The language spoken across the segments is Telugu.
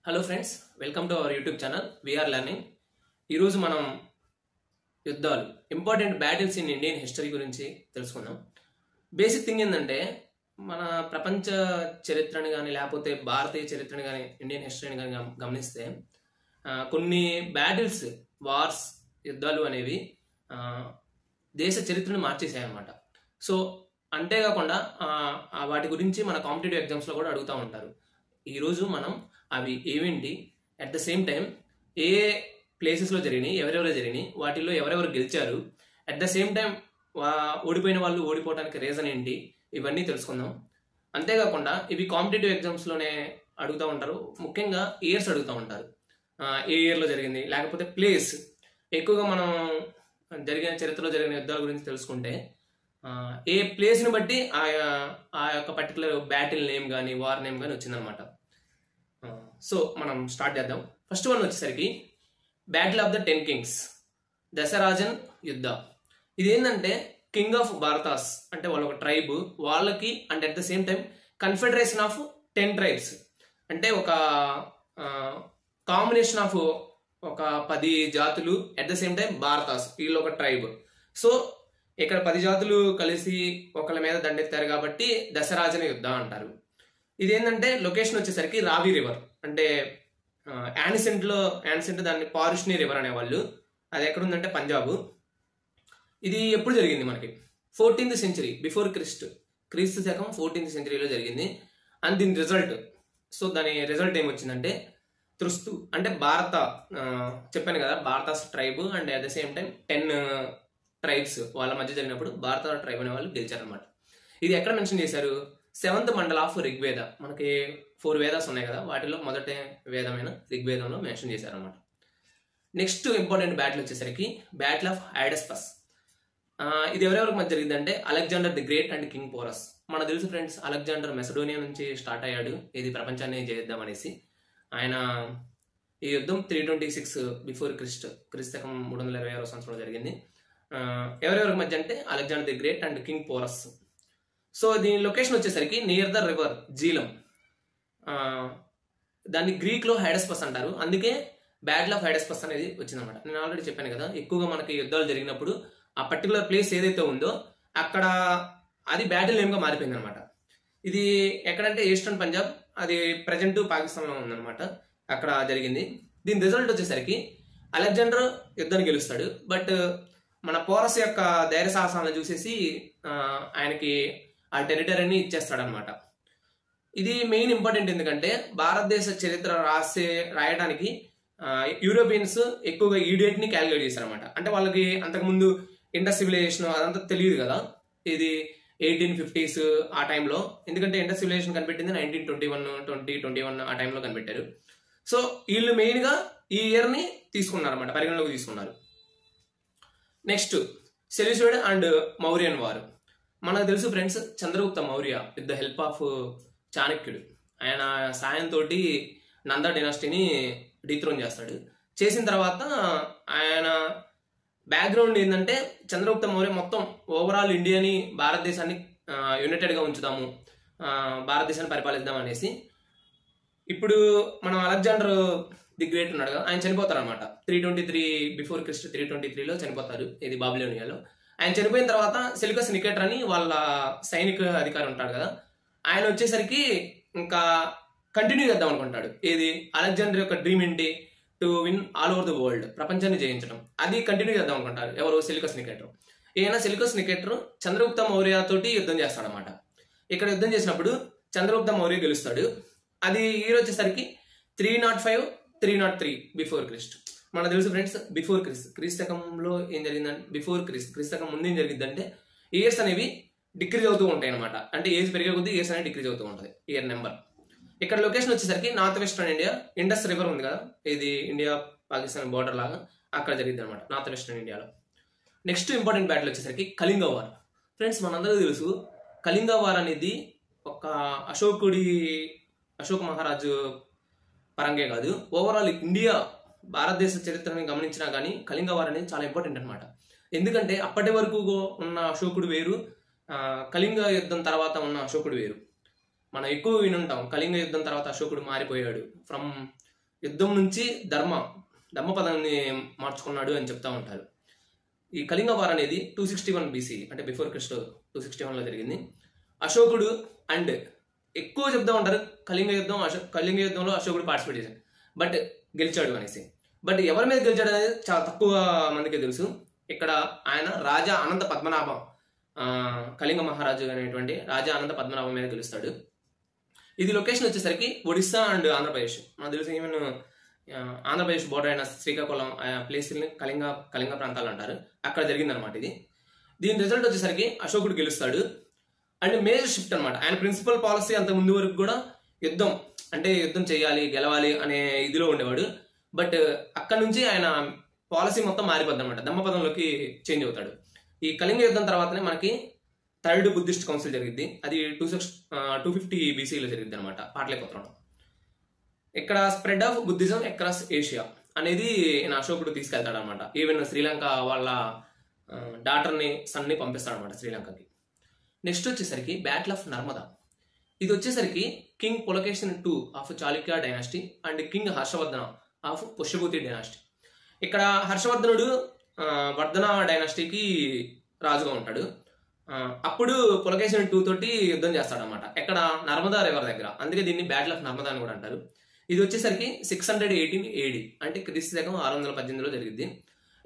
Hello friends, welcome to our YouTube channel VR learning. ఈరోజు మనం యుద్ధాలు, important battles in Indian history గురించి తెలుసుకుందాం. బేసిక్ థింగ్ ఏంటంటే, మన ప్రపంచ చరిత్రని కానీ లేకపోతే భారతీయ చరిత్రని కానీ ఇండియన్ హిస్టరీని కానీ గమనిస్తే కొన్ని బ్యాటిల్స్, వార్స్, యుద్ధాలు అనేవి దేశ చరిత్రను మార్చేసాయి అన్నమాట. సో అంతేకాకుండా వాటి గురించి మన కాంపిటేటివ్ ఎగ్జామ్స్లో కూడా అడుగుతూ ఉంటారు. ఈరోజు మనం అవి ఏవేంటి, అట్ ద సేమ్ టైం ఏ ప్లేసెస్లో జరిగినాయి, ఎవరెవరు జరిగినాయి, వాటిల్లో ఎవరెవరు గెలిచారు, అట్ ద సేమ్ టైం ఓడిపోయిన వాళ్ళు ఓడిపోవడానికి రీజన్ ఏంటి, ఇవన్నీ తెలుసుకుందాం. అంతేకాకుండా ఇవి కాంపిటేటివ్ ఎగ్జామ్స్లోనే అడుగుతూ ఉంటారు. ముఖ్యంగా ఇయర్స్ అడుగుతూ ఉంటారు. ఏ ఇయర్లో జరిగింది, లేకపోతే ప్లేస్. ఎక్కువగా మనం జరిగిన చరిత్రలో జరిగిన యుద్ధాల గురించి తెలుసుకుంటే ఏ ప్లేస్ని బట్టి ఆ యొక్క పర్టికులర్ బ్యాటిల్ నేమ్ కానీ వార్ నేమ్ కానీ వచ్చిందనమాట. సో మనం స్టార్ట్ చేద్దాం. ఫస్ట్ వన్ వచ్చేసరికి బ్యాటిల్ ఆఫ్ ద 10 కింగ్స్, దశరాజన్ యుద్ధ. ఇది ఏంటంటే కింగ్ ఆఫ్ భారతాస్ అంటే వాళ్ళ ఒక ట్రైబ్, వాళ్ళకి and at the same time confederation of 10 tribes అంటే ఒక కాంబినేషన్ ఆఫ్ ఒక 10 జాతులు, అట్ ద సేమ్ టైం భారతాస్, వీళ్ళు ఒక ట్రైబ్. సో ఇక్కడ 10 జాతులు కలిసి ఒకళ్ళ మీద దండెత్తారు కాబట్టి దశరాజన యుద్ధ అంటారు. ఇదేంటంటే లొకేషన్ వచ్చేసరికి రావి రివర్, అంటే యాన్సెంట్ దాన్ని పారుష్ని రివర్ అనేవాళ్ళు. అది ఎక్కడుందంటే పంజాబ్. ఇది ఎప్పుడు జరిగింది మనకి 14th సెంచరీ బిఫోర్ క్రీస్తు శకం 14th సెంచరీలో జరిగింది. అండ్ దీని రిజల్ట్, సో దాని రిజల్ట్ ఏమొచ్చిందంటే త్రుస్తు అంటే భారత, చెప్పాను కదా, Bharatas tribe and at the same time 10 tribes వాళ్ళ మధ్య జరిగినప్పుడు భారత ట్రైబ్ అనే వాళ్ళు గెలిచారనమాట. ఇది ఎక్కడ మెన్షన్ చేశారు? 7th mandal of Rigveda. మనకి 4 వేదాస్ ఉన్నాయి కదా, వాటిలో మొదటి వేదమైన ఋగ్వేదంలో మెన్షన్ చేశారనమాట. నెక్స్ట్ ఇంపార్టెంట్ బ్యాటిల్ వచ్చేసరికి బ్యాటిల్ ఆఫ్ హైడస్పస్. ఇది ఎవరెవరికి మధ్య జరిగిందంటే Alexander the great and king porous. మనకు తెలుసు ఫ్రెండ్స్, అలెగ్జాండర్ మెసడోనియా నుంచి స్టార్ట్ అయ్యాడు ఇది ప్రపంచాన్ని జయిద్దామనేసి. ఆయన ఈ యుద్ధం 326 బిఫోర్ క్రీస్తకం 326వ సంవత్సరంలో జరిగింది. ఎవరెవరికి మధ్య అంటే Alexander the great and king porous. So దీని లొకేషన్ వచ్చేసరికి నియర్ ద రివర్ జీలం. దాన్ని గ్రీక్లో హైడస్పస్ అంటారు, అందుకే బ్యాటిల్ ఆఫ్ హైడస్పస్ అనేది వచ్చిందనమాట. నేను ఆల్రెడీ చెప్పాను కదా, ఎక్కువగా మనకి యుద్ధాలు జరిగినప్పుడు ఆ పర్టికులర్ ప్లేస్ ఏదైతే ఉందో అక్కడ అది బ్యాటిల్ నేమ్గా మారిపోయింది అనమాట. ఇది ఎక్కడంటే ఈస్టర్న్ పంజాబ్, అది ప్రజెంట్ పాకిస్తాన్లో ఉందన్నమాట. అక్కడ జరిగింది. దీని రిజల్ట్ వచ్చేసరికి అలెగ్జాండర్ యుద్ధాన్ని గెలుస్తాడు. బట్ మన పోరస్ యొక్క ధైర్య సాహసాలను చూసేసి ఆయనకి ఆ టెరిటరీని ఇచ్చేస్తాడనమాట. ఇది మెయిన్ ఇంపార్టెంట్, ఎందుకంటే భారతదేశ చరిత్ర రాయడానికి యూరోపియన్స్ ఎక్కువగా ఈ డేట్ని క్యాలిక్యులేట్ చేశారనమాట. అంటే వాళ్ళకి అంతకుముందు ఇండస్ సివిలైజేషన్ అదంతా తెలియదు కదా. ఇది 1850s ఆ టైంలో, ఎందుకంటే ఇండస్ సివిలైజేషన్ కనిపెట్టింది 1921 ఆ టైంలో కనిపెట్టారు. సో వీళ్ళు మెయిన్గా ఈ ఇయర్ని తీసుకున్నారన్నమాట, పరిగణలోకి తీసుకున్నారు. Next Seleucid and Mauryan war. మనకు తెలుసు friends, Chandragupta Maurya with the help of చాణక్యుడు, ఆయన సాయంతో నంద డైనాసిటీని డీథ్రోన్ చేస్తాడు. చేసిన తర్వాత ఆయన బ్యాక్గ్రౌండ్ ఏంటంటే చంద్రగుప్త మౌర్య మొత్తం ఓవరాల్ ఇండియాని, భారతదేశాన్ని యునైటెడ్గా ఉంచుదాము, భారతదేశాన్ని పరిపాలిద్దాం అనేసి. ఇప్పుడు మనం అలెగ్జాండర్ ది గ్రేట్ ఉన్నాడు కదా, ఆయన చనిపోతారు అనమాట. 323 బిఫోర్ 323లో చనిపోతారు, ఇది బాబిలోనియాలో. ఆయన చనిపోయిన తర్వాత సెల్యూకస్ నికేటర్ అని వాళ్ళ సైనిక అధికారి ఉంటాడు కదా, ఆయన వచ్చేసరికి ఇంకా కంటిన్యూ చేద్దాం అనుకుంటాడు. ఏది అలెగ్జాండర్ యొక్క డ్రీమ్ ఏంటి? To win all over the world, ప్రపంచాన్ని జయించడం. అది కంటిన్యూ చేద్దాం అనుకుంటారు ఎవరు? Seleucus Nicator. ఈయన సెల్యూకస్ నికేటర్ చంద్రగుప్త మౌర్య తోటి యుద్ధం చేస్తాడనమాట. ఇక్కడ యుద్ధం చేసినప్పుడు చంద్రగుప్త మౌర్య గెలుస్తాడు. అది ఈ రోజు వచ్చేసరికి 305, 303 బిఫోర్ మనకు తెలుసు ఫ్రెండ్స్, బిఫోర్ క్రీస్తకంలో ఏం జరిగిందంటే, బిఫోర్ క్రీస్తకం ముందు ఏం జరిగిందంటే ఇయర్స్ అనేవి డిక్రీజ్ అవుతూ ఉంటాయి అనమాట. అంటే ఏజ్ పెరిగే కొద్దీ ఇయర్స్ అనేది డిక్రీజ్ అవుతూ ఉంటుంది, ఇయర్ నెంబర్. ఇక్కడ లొకేషన్ వచ్చేసరికి north western India, Indus river ఉంది కదా, ఇది ఇండియా పాకిస్తాన్ బోర్డర్ లాగా, అక్కడ జరిగింది అనమాట నార్త్ వెస్టర్న్ ఇండియాలో. నెక్స్ట్ ఇంపార్టెంట్ బ్యాటిల్ వచ్చేసరికి కళింగ వార్. ఫ్రెండ్స్ మనందరికీ తెలుసు, కళింగ వార్ అనేది ఒక అశోక్ మహారాజు పరంగే కాదు, ఓవరాల్ ఇండియా భారతదేశ చరిత్రని గమనించినా కానీ కళింగ వార్ అనేది చాలా ఇంపార్టెంట్ అనమాట. ఎందుకంటే అప్పటి వరకు ఉన్న అశోకుడు వేరు, కళింగ యుద్ధం తర్వాత ఉన్న అశోకుడు వేరు. మనం ఎక్కువ వినుంటాం, కళింగ యుద్ధం తర్వాత అశోకుడు మారిపోయాడు, ఫ్రమ్ యుద్ధం నుంచి ధర్మపదాన్ని మార్చుకున్నాడు అని చెప్తా ఉంటారు. ఈ కళింగ వార్ అనేది 261 BC అంటే బిఫోర్ క్రిస్ట్ 261లో జరిగింది. అశోకుడు అండ్ ఎక్కువ చెప్తా ఉంటారు కళింగ యుద్ధంలో అశోకుడు పార్టిసిపేట్ చేశాడు, బట్ గెలిచాడు అనేసి. బట్ ఎవరి మీద గెలిచాడు అనేది చాలా తక్కువ మందికి తెలుసు. ఇక్కడ ఆయన రాజా అనంత పద్మనాభం, కళింగ మహారాజు అనేటువంటి రాజా అనంత పద్మనాభం మీద గెలుస్తాడు. ఇది లొకేషన్ వచ్చేసరికి ఒడిస్సా అండ్ ఆంధ్రప్రదేశ్. మనకు తెలుసు ఈవెన్ ఆంధ్రప్రదేశ్ బోర్డర్ అయిన శ్రీకాకుళం ప్లేస్ని కళింగ ప్రాంతాలు అంటారు. అక్కడ జరిగిందనమాట ఇది. దీని రిజల్ట్ వచ్చేసరికి అశోకుడు గెలుస్తాడు. అండ్ మేజర్ షిఫ్ట్ అనమాట. ఆయన ప్రిన్సిపల్ పాలసీ అంత ముందు వరకు కూడా యుద్ధం చేయాలి, గెలవాలి అనే ఇదిలో ఉండేవాడు. బట్ అక్కడ నుంచి ఆయన పాలసీ మొత్తం మారిపోద్ది అనమాట, ధమ్మపదంలోకి చేంజ్ అవుతాడు. ఈ కళింగ యుద్ధం తర్వాతనే మనకి థర్డ్ బుద్ధిస్ట్ కౌన్సిల్ జరిగింది. అది 250 BCలో జరిగింది అనమాట, పాటలీపుత్రంలో. ఇక్కడ spread of Buddhism across Asia అనేది అశోకుడు తీసుకెళ్తాడు అనమాట. ఈవెన్ శ్రీలంక వాళ్ళ డాటర్ని సన్ని పంపిస్తాడు అనమాట శ్రీలంకకి. నెక్స్ట్ వచ్చేసరికి బ్యాటిల్ ఆఫ్ నర్మదా. ఇది వచ్చేసరికి king Pulakeshin II of Chalukya dynasty and king Harshavardhana of Pushyabhuti dynasty. ఇక్కడ హర్షవర్ధనుడు వర్ధన డైనాసిటీకి రాజుగా ఉంటాడు. అప్పుడు పులకేశిన్ II తోటి యుద్ధం చేస్తాడనమాట, ఎక్కడ నర్మదా రివర్ దగ్గర. అందుకే దీన్ని బ్యాటిల్ ఆఫ్ నర్మదా అని కూడా అంటారు. ఇది వచ్చేసరికి 618 AD అంటే క్రీస్తు శకం 618లో జరిగింది.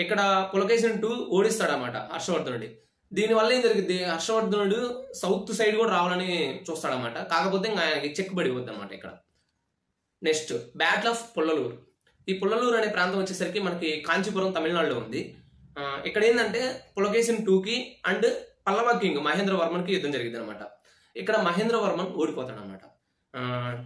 ఇక్కడ పులకేశిన్ II ఓడిస్తాడనమాట హర్షవర్ధనుడి. దీనివల్ల ఏం జరిగింది, హర్షవర్ధనుడు సౌత్ సైడ్ కూడా రావాలని చూస్తాడనమాట. కాకపోతే ఇంకా ఆయనకి చెక్ పడిపోద్ది అనమాట ఇక్కడ. Next battle of Pullalur. ఈ పుల్లలూరు అనే ప్రాంతం వచ్చేసరికి మనకి కాంచీపురం తమిళనాడులో ఉంది. ఇక్కడ ఏంటంటే పులకేశిన్ IIకి అండ్ పల్లవ కింగ్ మహేంద్రవర్మన్కి యుద్ధం జరిగింది అనమాట. ఇక్కడ మహేంద్రవర్మన్ ఓడిపోతాడు అనమాట.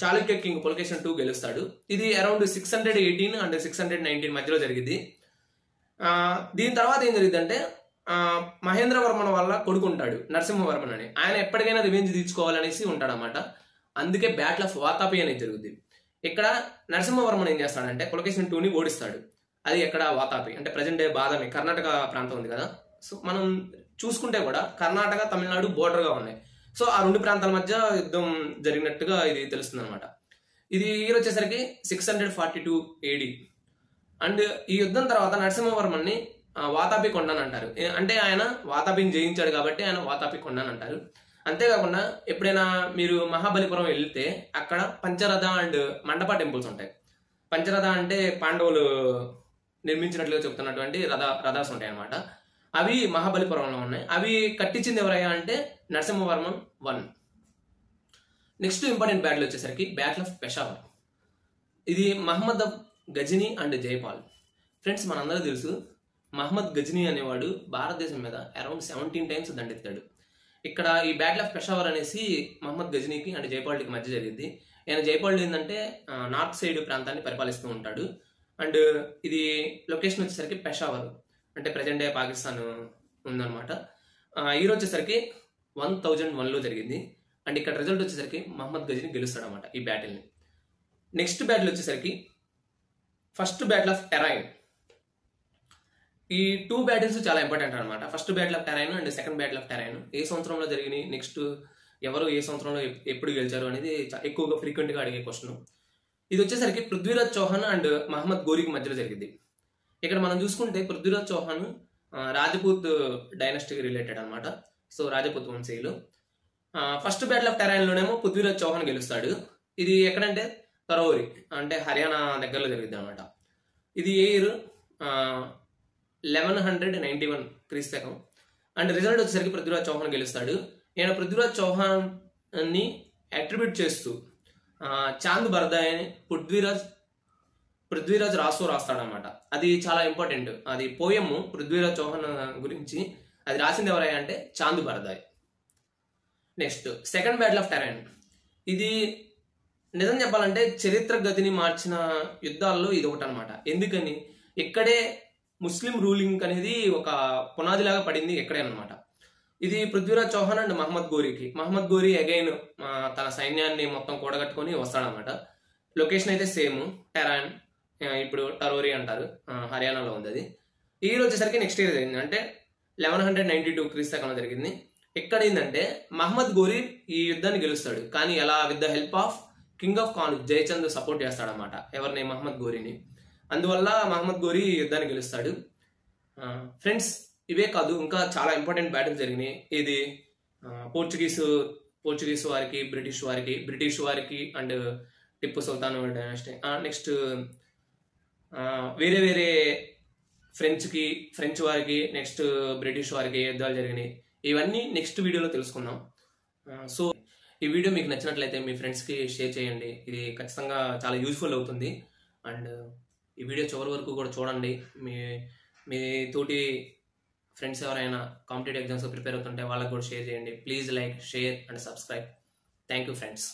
చాళుక్య కింగ్ పులకేశిన్ II గెలుస్తాడు. ఇది అరౌండ్ 618 అండ్ 619 మధ్యలో జరిగింది. దీని తర్వాత ఏం జరిగింది అంటే మహేంద్రవర్మన్ వల్ల కొడుకుంటాడు నరసింహవర్మన్ అని. ఆయన ఎప్పటికైనా రివెంజ్ తీర్చుకోవాలనేసి ఉంటాడనమాట. అందుకే బ్యాటిల్ ఆఫ్ వాతాపి అనేది జరుగుతుంది. ఇక్కడ నరసింహవర్మన్ ఏం చేస్తాడంటే పులకేశిన్ IIని ఓడిస్తాడు. అది ఎక్కడ వాతాపి అంటే ప్రజెంట్ డే బాదామి, కర్ణాటక ప్రాంతం ఉంది కదా. సో మనం చూసుకుంటే కూడా కర్ణాటక తమిళనాడు బోర్డర్గా ఉన్నాయి. సో ఆ రెండు ప్రాంతాల మధ్య యుద్ధం జరిగినట్టుగా ఇది తెలుస్తుంది అనమాట. ఇది ఇయర్ వచ్చేసరికి 642 AD. అండ్ ఈ యుద్ధం తర్వాత నరసింహవర్మన్ని వాతాపి కొండని అంటారు. అంటే ఆయన వాతాపిని జయించాడు కాబట్టి ఆయన వాతాపి కొండని అంటారు. అంతేకాకుండా ఎప్పుడైనా మీరు మహాబలిపురం వెళ్తే అక్కడ పంచరథ అండ్ మండప టెంపుల్స్ ఉంటాయి. పంచరథ అంటే పాండవులు నిర్మించినట్లుగా చెప్తున్నటువంటి రథాస్ ఉంటాయి అన్నమాట. అవి మహాబలిపురంలో ఉన్నాయి. అవి కట్టించింది ఎవరయ్యా అంటే Narasimhavarman I. Next important battle వచ్చేసరికి బ్యాటిల్ ఆఫ్ పెషావర్. ఇది మహమ్మద్ గజనీ అండ్ జైపాల్. ఫ్రెండ్స్, మనందరూ తెలుసు మహమ్మద్ గజనీ అనేవాడు భారతదేశం మీద అరౌండ్ 17 times దండెత్తాడు. ఇక్కడ ఈ బ్యాటిల్ ఆఫ్ పెషావర్ అనేసి మహమ్మద్ గజనీకి అండ్ జైపాల్కి మధ్య జరిగింది. ఆయన జైపాల్ ఏంటంటే నార్త్ సైడ్ ప్రాంతాన్ని పరిపాలిస్తూ ఉంటాడు. అండ్ ఇది లొకేషన్ వచ్చేసరికి పెషావర్ అంటే ప్రజెంట్ డే పాకిస్తాన్ ఉందన్నమాట. ఈ రోజు వచ్చేసరికి 1001లో జరిగింది. అండ్ ఇక్కడ రిజల్ట్ వచ్చేసరికి మహమ్మద్ గజనీ గెలుస్తాడు అనమాట ఈ బ్యాటిల్ని. నెక్స్ట్ బ్యాటిల్ వచ్చేసరికి ఫస్ట్ బ్యాటిల్ ఆఫ్ టెరైన్. ఈ 2 battles చాలా ఇంపార్టెంట్ అనమాట. First battle of Tarain and second battle of Tarain ఏ సంవత్సరంలో జరిగినాయి, నెక్స్ట్ ఎవరు ఏ సంవత్సరంలో ఎప్పుడు గెలిచారు అనేది ఎక్కువగా ఫ్రీక్వెంట్గా అడిగే క్వశ్చన్. ఇది వచ్చేసరికి పృథ్వీరాజ్ చౌహాన్ అండ్ మహమ్మద్ గోరీకి మధ్యలో జరిగింది. ఇక్కడ మనం చూసుకుంటే పృథ్వీరాజ్ చౌహాన్ రాజపూత్ డైనాసిటీకి రిలేటెడ్ అనమాట. సో రాజపూత్ వంశీయులు. ఫస్ట్ బ్యాటిల్ ఆఫ్ టెరైన్లోనేమో పృథ్వీరాజ్ చౌహాన్ గెలుస్తాడు. ఇది ఎక్కడంటే తరోరి అంటే హర్యానా దగ్గరలో జరిగింది అనమాట. ఇది ఏ ఇయర్ 1191 క్రీస్తు శకం. అండ్ రిజల్ట్ వచ్చేసరికి పృథ్వీరాజ్ చౌహాన్ గెలుస్తాడు. ఈయన పృథ్వీరాజ్ చౌహాన్ ని అట్రిబ్యూట్ చేస్తూ చాంద్ బర్దాయ్ అని పృథ్వీరాజ్ రాసో రాస్తాడనమాట. అది చాలా ఇంపార్టెంట్. అది పోయము పృథ్వీరాజ్ చౌహాన్ గురించి. అది రాసింది ఎవరయ్యా అంటే Chand Bardai. Next second battle of Tarain. ఇది నిజం చెప్పాలంటే చరిత్ర గతిని మార్చిన యుద్ధాల్లో ఇది ఒకటి అనమాట. ఎందుకని ఇక్కడే ముస్లిం రూలింగ్ అనేది ఒక పునాదిలాగా పడింది ఇక్కడే అనమాట. ఇది పృథ్వీరాజ్ చౌహాన్ అండ్ మహమ్మద్ గోరీ అగైన్ తన సైన్యాన్ని మొత్తం కూడగట్టుకొని వస్తాడనమాట. లొకేషన్ అయితే సేమ్ టెరైన్, ఇప్పుడు టరోరి అంటారు, హర్యానాలో ఉంది అది. ఈ రోజు వచ్చేసరికి నెక్స్ట్ ఇయర్ జరిగింది అంటే 1192 క్రీస్తు శకంలో జరిగింది. ఇక్కడ ఏంటంటే మహమ్మద్ గోరీ ఈ యుద్ధాన్ని గెలుస్తాడు. కానీ ఎలా? With the help of king of Khan Jaichand support చేస్తాడనమాట, ఎవరిని, మహమ్మద్ ఘోరీని. అందువల్ల మహమ్మద్ ఘోరీ యుద్ధాన్ని గెలుస్తాడు. ఫ్రెండ్స్, ఇవే కాదు ఇంకా చాలా ఇంపార్టెంట్ బ్యాటిల్ జరిగినాయి. ఇది పోర్చుగీస్ వారికి, బ్రిటిష్ వారికి and Tipu Sultan dynasty. Next వేరే వేరే ఫ్రెంచ్ వారికి, నెక్స్ట్ బ్రిటిష్ వారికి యుద్ధాలు జరిగినాయి. ఇవన్నీ నెక్స్ట్ వీడియోలో తెలుసుకుందాం. సో ఈ వీడియో మీకు నచ్చినట్లయితే మీ ఫ్రెండ్స్కి షేర్ చేయండి. ఇది ఖచ్చితంగా చాలా యూజ్ఫుల్ అవుతుంది. అండ్ ఈ వీడియో చివరి వరకు కూడా చూడండి. మీ తోటి ఫ్రెండ్స్ ఎవరైనా కాంపిటేటివ్ ఎగ్జామ్స్ ప్రిపేర్ అవుతుంటే వాళ్ళకి కూడా షేర్ చేయండి. Please like, share and subscribe. Thank you friends.